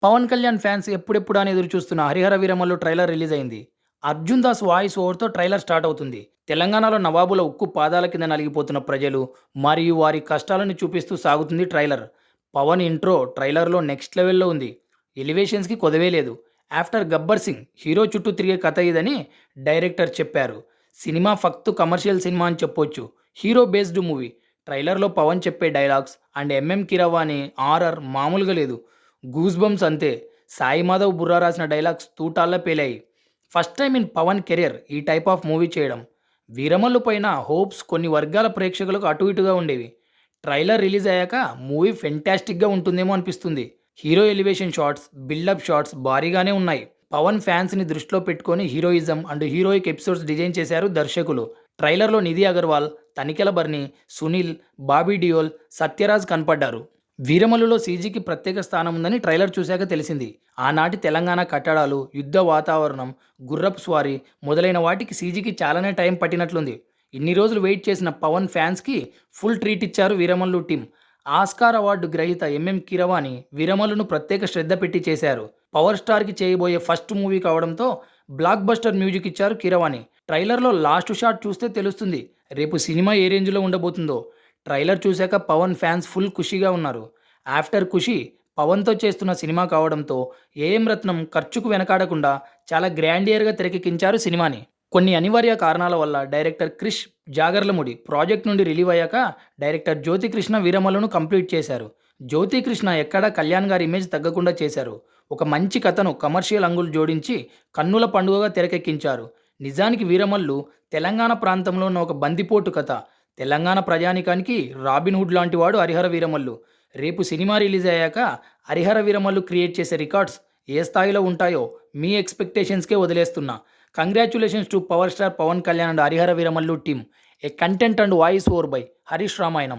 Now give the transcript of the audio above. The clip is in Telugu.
పవన్ కళ్యాణ్ ఫ్యాన్స్ ఎప్పుడెప్పుడా అని ఎదురు చూస్తున్న 'హరిహర వీరమల్లు' ట్రైలర్ రిలీజ్ అయింది. అర్జున్ దాస్ వాయిస్ ఓవర్‌తో ట్రైలర్ స్టార్ట్ అవుతుంది. తెలంగాణలో నవాబుల ఉక్కు పాదాల కింద నలిగిపోతున్న ప్రజలు మరియు వారి కష్టాలను చూపిస్తూ సాగుతుంది ట్రైలర్. పవన్ ఇంట్రో ట్రైలర్‌లో నెక్స్ట్ లెవెల్‌లో ఉంది. ఎలివేషన్స్‌కి కొదవే లేదు. ఆఫ్టర్ 'గబ్బర్ సింగ్' హీరో చుట్టూ తిరిగే కథ ఇదని డైరెక్టర్ చెప్పారు. సినిమా ఫక్తు కమర్షియల్ సినిమా అని చెప్పొచ్చు. Hero based movie. ట్రైలర్‌లో పవన్ చెప్పే dialogues and MM Keeravani RR మామూలుగా లేదు. గూస్ బంప్స్ అంతే. సాయి మాధవ్ బుర్రా రాసిన డైలాగ్స్ తూటాల్లా పేలాయి. First time in Pawan career ఈ టైప్ ఆఫ్ మూవీ చేయడం. వీరమల్లు పైన హోప్స్ కొన్ని వర్గాల ప్రేక్షకులకు అటు ఇటుగా ఉండేవి. ట్రైలర్ రిలీజ్ అయ్యాక మూవీ ఫెంటాస్టిక్గా ఉంటుందేమో అనిపిస్తుంది. Hero elevation shots, buildup shots భారీగానే ఉన్నాయి. పవన్ ఫ్యాన్స్ని దృష్టిలో పెట్టుకొని heroism and heroic episodes design చేశారు దర్శకులు. ట్రైలర్లో నిధి అగర్వాల్, తనికెల బర్ని, సునీల్, బాబీ డియోల్, సత్యరాజ్ కనపడ్డారు. వీరమల్లులో సీజీకి ప్రత్యేక స్థానం ఉందని ట్రైలర్ చూశాక తెలిసింది. ఆనాటి తెలంగాణ కట్టడాలు, యుద్ధ వాతావరణం, గుర్రపు స్వారీ మొదలైన వాటికి సీజీకి చాలానే టైం పట్టినట్లుంది. ఇన్ని రోజులు వెయిట్ చేసిన పవన్ ఫ్యాన్స్కి ఫుల్ ట్రీట్ ఇచ్చారు వీరమల్లు టీం. ఆస్కార్ అవార్డు గ్రహీత ఎంఎం కీరవాణి వీరమల్లును ప్రత్యేక శ్రద్ధ పెట్టి చేశారు. పవర్ స్టార్కి చేయబోయే ఫస్ట్ మూవీ కావడంతో బ్లాక్ బస్టర్ మ్యూజిక్ ఇచ్చారు కీరవాణి. ట్రైలర్లో లాస్ట్ షాట్ చూస్తే తెలుస్తుంది రేపు సినిమా ఏ రేంజ్లో ఉండబోతుందో. ట్రైలర్ చూశాక పవన్ ఫ్యాన్స్ ఫుల్ ఖుషీగా ఉన్నారు. ఆఫ్టర్ ఖుషి పవన్తో చేస్తున్న సినిమా కావడంతో ఏఎం రత్నం ఖర్చుకు వెనకాడకుండా చాలా గ్రాండియర్గా తెరకెక్కించారు సినిమాని. కొన్ని అనివార్య కారణాల వల్ల డైరెక్టర్ క్రిష్ జాగర్లముడి ప్రాజెక్ట్ నుండి రిలీవ్ అయ్యాక డైరెక్టర్ జ్యోతికృష్ణ వీరమల్లును కంప్లీట్ చేశారు. జ్యోతికృష్ణ ఎక్కడా కళ్యాణ్ గారి ఇమేజ్ తగ్గకుండా చేశారు. ఒక మంచి కథను కమర్షియల్ అంగులు జోడించి కన్నుల పండుగగా తెరకెక్కించారు. నిజానికి వీరమల్లు తెలంగాణ ప్రాంతంలో ఉన్న ఒక బందిపోటు కథ. తెలంగాణ ప్రజానికానికి రాబిన్హుడ్ లాంటి వాడు హరిహర వీరమల్లు. రేపు సినిమా రిలీజ్ అయ్యాక హరిహర వీరమల్లు క్రియేట్ చేసే రికార్డ్స్ ఏ స్థాయిలో ఉంటాయో మీ ఎక్స్పెక్టేషన్స్కే వదిలేస్తున్నా. Congratulations to power star Pawan Kalyan and Harihara Veeramallu team. A content and voice over by Harish Ramayanam.